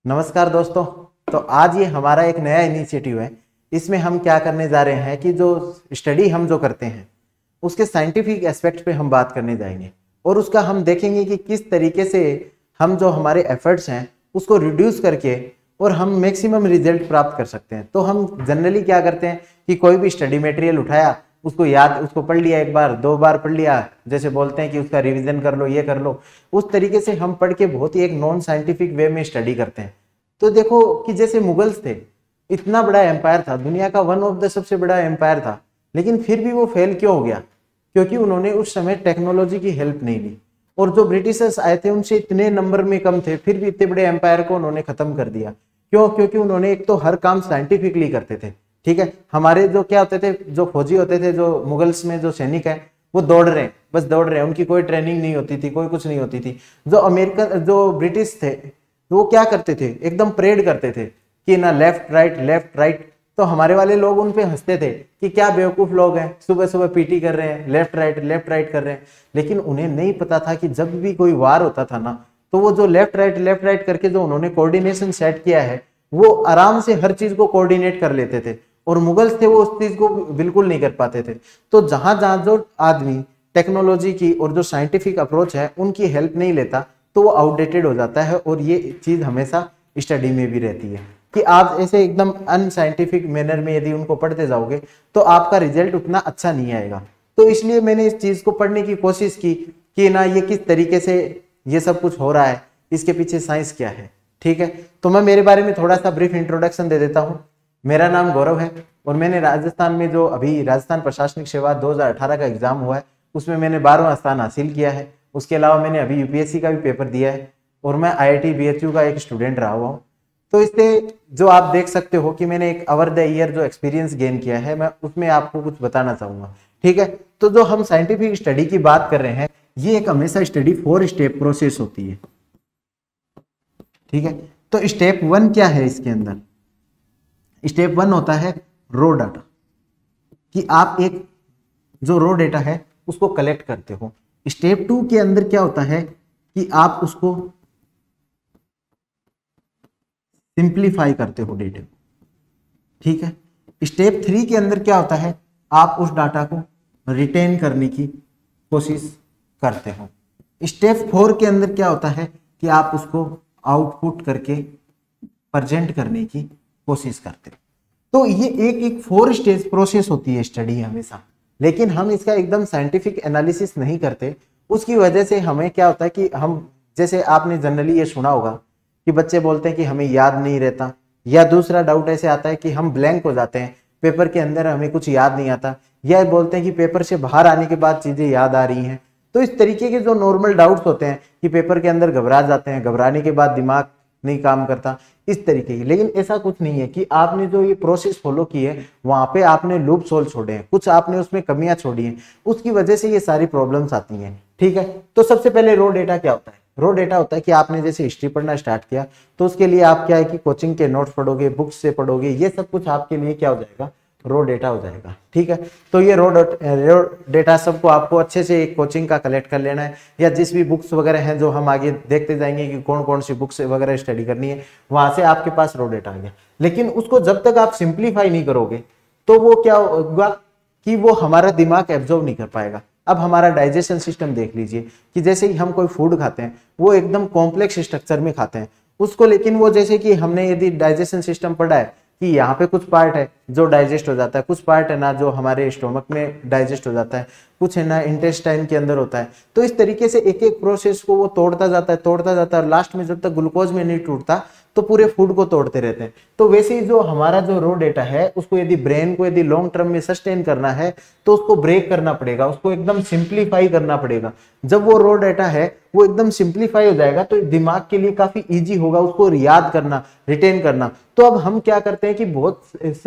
नमस्कार दोस्तों। तो आज ये हमारा एक नया इनिशिएटिव है। इसमें हम क्या करने जा रहे हैं कि जो स्टडी हम जो करते हैं उसके साइंटिफिक एस्पेक्ट पे हम बात करने जाएंगे और उसका हम देखेंगे कि किस तरीके से हम जो हमारे एफर्ट्स हैं उसको रिड्यूस करके और हम मैक्सिमम रिजल्ट प्राप्त कर सकते हैं। तो हम जनरली क्या करते हैं कि कोई भी स्टडी मटेरियल उठाया, उसको पढ़ लिया, एक बार दो बार पढ़ लिया, जैसे बोलते हैं कि उसका रिवीजन कर लो, ये कर लो, उस तरीके से हम पढ़ के बहुत ही एक नॉन साइंटिफिक वे में स्टडी करते हैं। तो देखो कि जैसे मुगल्स थे, इतना बड़ा एम्पायर था, दुनिया का वन ऑफ द सबसे बड़ा एम्पायर था, लेकिन फिर भी वो फेल क्यों हो गया? क्योंकि उन्होंने उस समय टेक्नोलॉजी की हेल्प नहीं ली। और जो ब्रिटिशर्स आए थे उनसे इतने नंबर में कम थे, फिर भी इतने बड़े एम्पायर को उन्होंने खत्म कर दिया। क्यों? क्योंकि उन्होंने एक तो हर काम साइंटिफिकली करते थे। ठीक है, हमारे जो क्या होते थे, जो फौजी होते थे, जो मुगल्स में जो सैनिक है, वो दौड़ रहे हैं, बस दौड़ रहे हैं, उनकी कोई ट्रेनिंग नहीं होती थी, कोई कुछ नहीं होती थी। जो ब्रिटिश थे वो क्या करते थे, एकदम परेड करते थे कि ना लेफ्ट राइट लेफ्ट राइट। तो हमारे वाले लोग उन पे हंसते थे कि क्या बेवकूफ लोग हैं, सुबह सुबह पीटी कर रहे हैं, लेफ्ट राइट कर रहे हैं। लेकिन उन्हें नहीं पता था कि जब भी कोई वार होता था ना, तो वो जो लेफ्ट राइट करके जो उन्होंने कोऑर्डिनेशन सेट किया है, वो आराम से हर चीज को कोऑर्डिनेट कर लेते थे। और मुगल्स थे वो उस चीज को बिल्कुल नहीं कर पाते थे। तो जहां जहां जो आदमी टेक्नोलॉजी की और जो साइंटिफिक अप्रोच है उनकी हेल्प नहीं लेता, तो वो आउटडेटेड हो जाता है। और ये चीज हमेशा स्टडी में भी रहती है कि आप ऐसे एकदम अनसाइंटिफिक मैनर में यदि उनको पढ़ते जाओगे तो आपका रिजल्ट उतना अच्छा नहीं आएगा। तो इसलिए मैंने इस चीज को पढ़ने की कोशिश की कि ना ये किस तरीके से ये सब कुछ हो रहा है, इसके पीछे साइंस क्या है। ठीक है, तो मैं मेरे बारे में थोड़ा सा ब्रीफ इंट्रोडक्शन दे देता हूँ। मेरा नाम गौरव है और मैंने राजस्थान में जो अभी राजस्थान प्रशासनिक सेवा 2018 का एग्जाम हुआ है उसमें मैंने 12वां स्थान हासिल किया है। उसके अलावा मैंने अभी यूपीएससी का भी पेपर दिया है और मैं आईआईटी बीएचयू का एक स्टूडेंट रहा हुआ हूँ। तो इससे जो आप देख सकते हो कि मैंने एक ओवर द ईयर जो एक्सपीरियंस गेन किया है, मैं उसमें आपको कुछ बताना चाहूंगा। ठीक है, तो जो हम साइंटिफिक स्टडी की बात कर रहे हैं, ये एक हमेशा स्टडी 4 स्टेप प्रोसेस होती है। ठीक है, तो स्टेप 1 क्या है इसके अंदर? स्टेप 1 होता है रॉ डाटा, कि आप एक जो रॉ डेटा है उसको कलेक्ट करते हो। स्टेप 2 के अंदर क्या होता है कि आप उसको सिंप्लीफाई करते हो डेटा को। ठीक है, स्टेप 3 के अंदर क्या होता है, आप उस डाटा को रिटेन करने की कोशिश करते हो। स्टेप 4 के अंदर क्या होता है कि आप उसको आउटपुट करके प्रेजेंट करने की कोशिश करते हो। तो ये एक 4 स्टेज प्रोसेस होती है स्टडी हमेशा, लेकिन हम इसका एकदम साइंटिफिक एनालिसिस नहीं करते। उसकी वजह से हमें क्या होता है कि हम, जैसे आपने जनरली ये सुना होगा कि बच्चे बोलते हैं कि हमें याद नहीं रहता, या दूसरा डाउट ऐसे आता है कि हम ब्लैंक हो जाते हैं, पेपर के अंदर हमें कुछ याद नहीं आता, या बोलते हैं कि पेपर से बाहर आने के बाद चीजें याद आ रही हैं। तो इस तरीके के जो नॉर्मल डाउट्स होते हैं कि पेपर के अंदर घबरा जाते हैं, घबराने के बाद दिमाग नहीं काम करता, इस तरीके की। लेकिन ऐसा कुछ नहीं है कि आपने जो ये प्रोसेस फॉलो की है वहां पे आपने लूप सोल छोड़े हैं, कुछ आपने उसमें कमियां छोड़ी हैं, उसकी वजह से ये सारी प्रॉब्लम्स आती हैं। ठीक है, तो सबसे पहले रॉ डेटा क्या होता है? रॉ डेटा होता है कि आपने जैसे हिस्ट्री पढ़ना स्टार्ट किया तो उसके लिए आप क्या है कि कोचिंग के नोट्स पढ़ोगे, बुक्स से पढ़ोगे, ये सब कुछ आपके लिए क्या हो जाएगा, रॉ डेटा हो जाएगा। ठीक है, तो ये रॉ डेटा सबको आपको अच्छे से एक कोचिंग का कलेक्ट कर लेना है, या जिस भी बुक्स वगैरह हैं जो हम आगे देखते जाएंगे कि कौन कौन सी बुक्स वगैरह स्टडी करनी है, वहां से आपके पास रॉ डेटा आ गया। लेकिन उसको जब तक आप सिंप्लीफाई नहीं करोगे तो वो क्या होगा कि वो हमारा दिमाग एब्जॉर्व नहीं कर पाएगा। अब हमारा डाइजेशन सिस्टम देख लीजिए कि जैसे ही हम कोई फूड खाते हैं वो एकदम कॉम्प्लेक्स स्ट्रक्चर में खाते हैं उसको, लेकिन वो जैसे कि हमने यदि डाइजेशन सिस्टम पढ़ा है कि यहाँ पे कुछ पार्ट है जो डाइजेस्ट हो जाता है, कुछ पार्ट है ना जो हमारे स्टोमक में डाइजेस्ट हो जाता है, कुछ है ना इंटेस्टाइन के अंदर होता है। तो इस तरीके से एक एक प्रोसेस को वो तोड़ता जाता है, और लास्ट में जब तक ग्लूकोज में नहीं टूटता तो पूरे फूड को तोड़ते रहते हैं। तो वैसे ही जो हमारा जो रॉ डेटा है उसको यदि ब्रेन को यदि लॉन्ग टर्म में सस्टेन करना है तो उसको ब्रेक करना पड़ेगा, उसको एकदम सिंप्लीफाई करना पड़ेगा। जब वो रॉ डेटा है वो एकदम सिंप्लीफाई हो जाएगा तो दिमाग के लिए काफी इजी होगा उसको याद करना, रिटेन करना। तो अब हम क्या करते हैं कि बहुत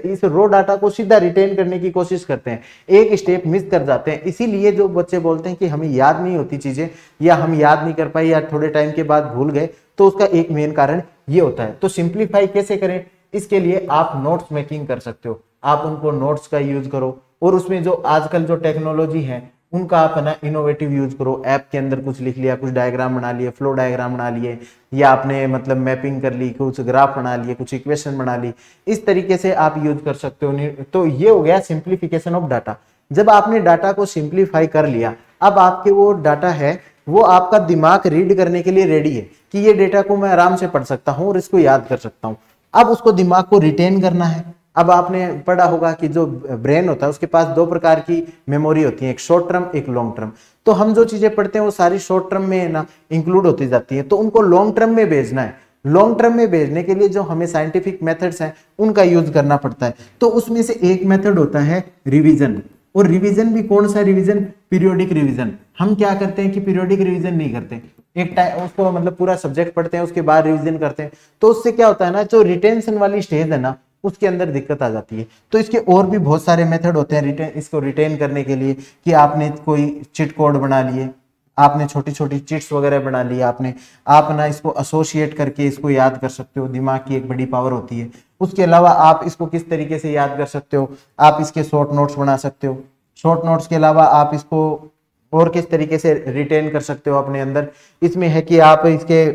इस रॉ डाटा को सीधा रिटेन करने की कोशिश करते हैं, एक स्टेप मिस कर जाते हैं। इसीलिए जो बच्चे बोलते हैं कि हमें याद नहीं होती चीजें, या हम याद नहीं कर पाए, या थोड़े टाइम के बाद भूल गए, तो उसका एक मेन कारण ये होता है। तो सिंप्लीफाई कैसे करें? इसके लिए आप नोट्स मेकिंग कर सकते हो, आप उनको नोट्स का यूज करो, और उसमें जो आजकल जो टेक्नोलॉजी है उनका आप है ना इनोवेटिव यूज करो। ऐप के अंदर कुछ लिख लिया, कुछ डायग्राम बना लिए, फ्लो डायग्राम बना लिए, या आपने मतलब मैपिंग कर ली, कुछ ग्राफ बना लिए, कुछ इक्वेशन बना ली, इस तरीके से आप यूज कर सकते हो। तो ये हो गया सिंप्लीफिकेशन ऑफ डाटा। जब आपने डाटा को सिंप्लीफाई कर लिया, अब आपके वो डाटा है वो आपका दिमाग रीड करने के लिए रेडी है कि ये डेटा को मैं आराम से पढ़ सकता हूं और इसको याद कर सकता हूं। अब उसको दिमाग को रिटेन करना है। अब आपने पढ़ा होगा कि जो ब्रेन होता है उसके पास दो प्रकार की मेमोरी होती है, एक शॉर्ट टर्म, एक लॉन्ग टर्म। तो हम जो चीजें पढ़ते हैं वो सारी शॉर्ट टर्म में ना इंक्लूड होती जाती है, तो उनको लॉन्ग टर्म में भेजना है। लॉन्ग टर्म में भेजने के लिए जो हमें साइंटिफिक मेथड्स हैं उनका यूज करना पड़ता है। तो उसमें से एक मेथड होता है रिवीजन। और रिवीजन भी कौन सा रिवीजन? Periodic revision. हम क्या करते हैं कि पीरियोडिक रिवीजन नहीं करते, एक टाइम उसको मतलब पूरा सब्जेक्ट पढ़ते हैं उसके बाद रिवीजन करते हैं। तो उससे क्या होता है ना, जो रिटेंशन वाली स्टेज है ना उसके अंदर दिक्कत आ जाती है। तो इसके और भी बहुत सारे मेथड होते हैं इसको रिटेन करने के लिए, कि आपने कोई चिट कोड बना लिए, आपने छोटी छोटी चिट्स वगैरह बना ली, आप ना इसको एसोसिएट करके इसको याद कर सकते हो। दिमाग की एक बड़ी पावर होती है। उसके अलावा आप इसको किस तरीके से याद कर सकते हो, आप इसके शॉर्ट नोट्स बना सकते हो। शॉर्ट नोट्स के अलावा आप इसको और किस तरीके से रिटेन कर सकते हो अपने अंदर, इसमें है कि आप इसके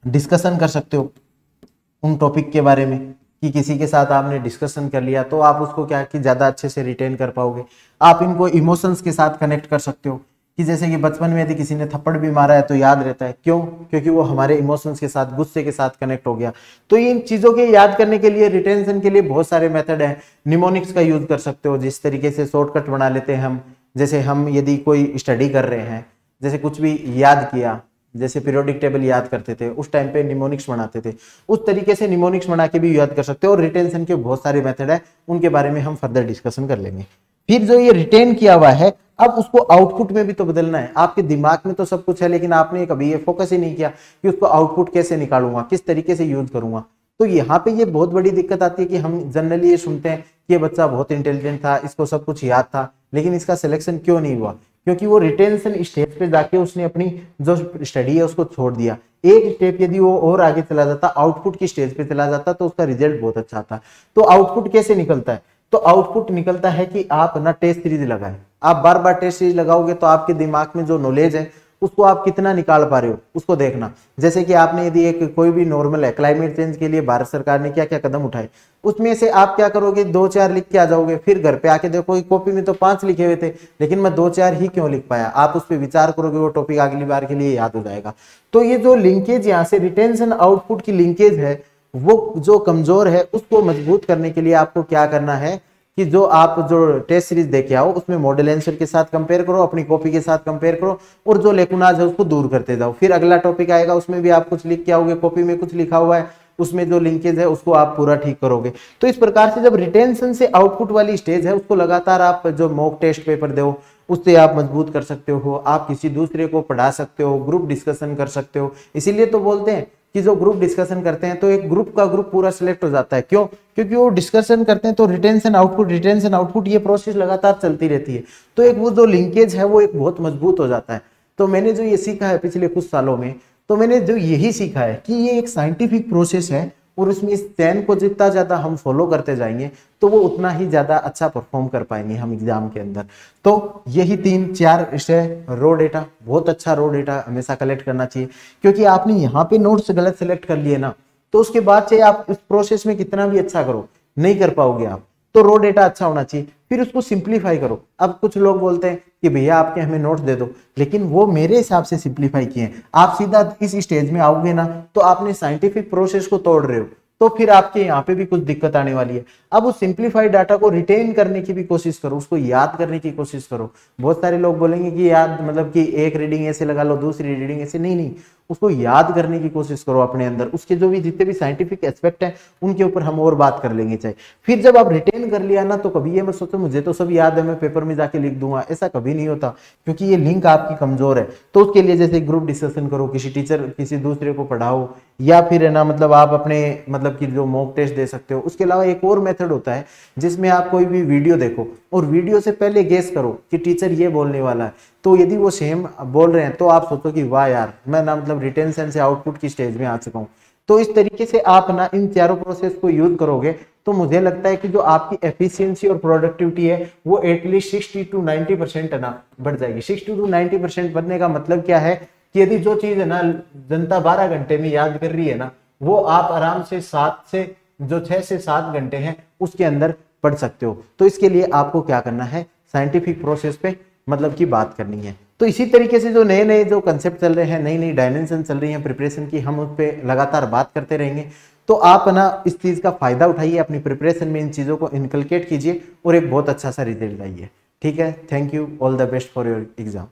डिस्कशन कर सकते हो उन टॉपिक के बारे में, कि किसी के साथ आपने डिस्कशन कर लिया तो आप उसको क्या कि ज्यादा अच्छे से रिटेन कर पाओगे। आप इनको इमोशंस के साथ कनेक्ट कर सकते हो, कि जैसे कि बचपन में यदि किसी ने थप्पड़ भी मारा है तो याद रहता है, क्यों? क्योंकि वो हमारे इमोशंस के साथ, गुस्से के साथ कनेक्ट हो गया। तो इन चीजों के याद करने के लिए, रिटेंशन के लिए बहुत सारे मेथड हैं। निमोनिक्स का यूज कर सकते हो, जिस तरीके से शॉर्टकट बना लेते हैं हम। जैसे हम यदि कोई स्टडी कर रहे हैं, जैसे कुछ भी याद किया, जैसे पीरियोडिक टेबल याद करते थे उस टाइम पे निमोनिक्स बनाते थे, उस तरीके से निमोनिक्स बना के भी याद कर सकते हो। और रिटेंशन के बहुत सारे मेथड है, उनके बारे में हम फर्दर डिस्कशन कर लेंगे। फिर जो ये रिटेन किया हुआ है, अब उसको आउटपुट में भी तो बदलना है। आपके दिमाग में तो सब कुछ है, लेकिन आपने कभी ये फोकस ही नहीं किया कि उसको आउटपुट कैसे निकालूंगा, किस तरीके से यूज करूंगा। तो यहाँ पे ये बहुत बड़ी दिक्कत आती है कि हम जनरली ये सुनते हैं कि ये बच्चा बहुत इंटेलिजेंट था, इसको सब कुछ याद था, लेकिन इसका सिलेक्शन क्यों नहीं हुआ? क्योंकि वो रिटेंशन स्टेज पे जाके उसने अपनी जो स्टडी है उसको छोड़ दिया। एक स्टेप यदि वो और आगे चला जाता, आउटपुट की स्टेज पे चला जाता, तो उसका रिजल्ट बहुत अच्छा था। तो आउटपुट कैसे निकलता है? तो आउटपुट निकलता है कि आप ना टेस्ट सीरीज लगाएं। आप बार बार टेस्ट सीरीज लगाओगे तो आपके दिमाग में जो नॉलेज है उसको आप कितना निकाल पा रहे हो उसको देखना। जैसे कि आपने यदि एक कोई भी नॉर्मल है, क्लाइमेट चेंज के लिए भारत सरकार ने क्या क्या कदम उठाए, उसमें से आप क्या करोगे, 2-4 लिख के आ जाओगे। फिर घर पे आके देखो कॉपी में तो 5 लिखे हुए थे, लेकिन मैं 2-4 ही क्यों लिख पाया। आप उस पर विचार करोगे, वो टॉपिक अगली बार के लिए याद हो जाएगा। तो ये जो लिंकेज यहाँ से रिटेंशन आउटपुट की लिंकेज है, वो जो कमजोर है उसको मजबूत करने के लिए आपको क्या करना है कि जो आप जो टेस्ट सीरीज देखे आओ उसमें मॉडल आंसर के साथ कंपेयर करो, अपनी कॉपी के साथ कंपेयर करो, और जो लेकुनाज है उसको दूर करते जाओ। फिर अगला टॉपिक आएगा, उसमें भी आप कुछ लिख के आओगे, कॉपी में कुछ लिखा हुआ है, उसमें जो लिंकेज है उसको आप पूरा ठीक करोगे। तो इस प्रकार से जब रिटेंशन से आउटपुट वाली स्टेज है उसको लगातार आप जो मॉक टेस्ट पेपर दो उससे आप मजबूत कर सकते हो। आप किसी दूसरे को पढ़ा सकते हो, ग्रुप डिस्कशन कर सकते हो। इसीलिए तो बोलते हैं कि जो ग्रुप डिस्कशन करते हैं तो एक ग्रुप का ग्रुप पूरा सिलेक्ट हो जाता है। क्यों? क्योंकि वो डिस्कशन करते हैं तो रिटेंशन आउटपुट ये प्रोसेस लगातार चलती रहती है। तो एक वो जो लिंकेज है वो एक बहुत मजबूत हो जाता है। तो मैंने जो ये सीखा है पिछले कुछ सालों में, तो मैंने जो यही सीखा है कि ये एक साइंटिफिक प्रोसेस है, और उसमें इस चैन को जितना ज्यादा हम फॉलो करते जाएंगे तो वो उतना ही ज्यादा अच्छा परफॉर्म कर पाएंगे हम एग्जाम के अंदर। तो यही 3-4 विषय, रो डेटा, बहुत अच्छा रो डेटा हमेशा कलेक्ट करना चाहिए। क्योंकि आपने यहाँ पे नोट्स गलत सेलेक्ट कर लिए ना, तो उसके बाद चाहे आप इस प्रोसेस में कितना भी अच्छा करो, नहीं कर पाओगे आप। तो रो डेटा अच्छा होना चाहिए, फिर उसको सिंप्लीफाई करो। अब कुछ लोग बोलते हैं कि भैया आपके हमें नोट्स दे दो, लेकिन वो मेरे हिसाब से सिंप्लीफाई किए हैं। आप सीधा इस स्टेज में आओगे ना तो आपने साइंटिफिक प्रोसेस को तोड़ रहे हो, तो फिर आपके यहाँ पे भी कुछ दिक्कत आने वाली है। अब उस सिंप्लीफाइड डाटा को रिटेन करने की भी कोशिश करो, उसको याद करने की कोशिश करो। बहुत सारे लोग बोलेंगे कि याद मतलब कि एक रीडिंग ऐसे लगा लो, दूसरी रीडिंग ऐसे, नहीं, उसको याद करने की कोशिश करो अपने अंदर। उसके जो भी जितने भी साइंटिफिक एस्पेक्ट हैं उनके ऊपर हम और बात कर लेंगे चाहे। फिर जब आप रिटेन कर लिया ना, तो कभी ये मत सोचो मुझे तो सब याद है, मैं पेपर में जाके लिख दूंगा, ऐसा कभी नहीं होता, क्योंकि ये लिंक आपकी कमजोर है। तो उसके लिए जैसे ग्रुप डिस्कशन करो, किसी टीचर किसी दूसरे को पढ़ाओ, या फिर है ना मतलब आप अपने मतलब कि जो मॉक टेस्ट दे सकते हो। उसके अलावा एक और मेथड होता है जिसमें आप कोई भी वीडियो देखो और वीडियो से पहले गेस करो कि टीचर ये बोलने वाला है। तो यदि वो सेम बोल रहे हैं तो आप सोचो कि वाह यार, मैं ना मतलब रिटेंशन से आउटपुट की स्टेज में आ चुका हूँ। तो इस तरीके से आप ना इन चारों प्रोसेस को यूज करोगे तो मुझे लगता है कि जो आपकी एफिशिएंसी और प्रोडक्टिविटी है वो एटलीस्ट 60 to 90% है ना बढ़ जाएगी। 60 to 90% बढ़ने का मतलब क्या है कि यदि जो चीज है ना जनता 12 घंटे में याद कर रही है ना, वो आप आराम से 6 से 7 घंटे हैं उसके अंदर पढ़ सकते हो। तो इसके लिए आपको क्या करना है, साइंटिफिक प्रोसेस पे मतलब की बात करनी है। तो इसी तरीके से जो नए नए जो कंसेप्ट चल रहे हैं, नई नई डायमेंशन चल रही हैं प्रिपरेशन की, हम उस पर लगातार बात करते रहेंगे। तो आप ना इस चीज का फायदा उठाइए, अपनी प्रिपरेशन में इन चीजों को इनकलकेट कीजिए और एक बहुत अच्छा सा रिजल्ट लाइए। ठीक है, thank you, all the best for your exam.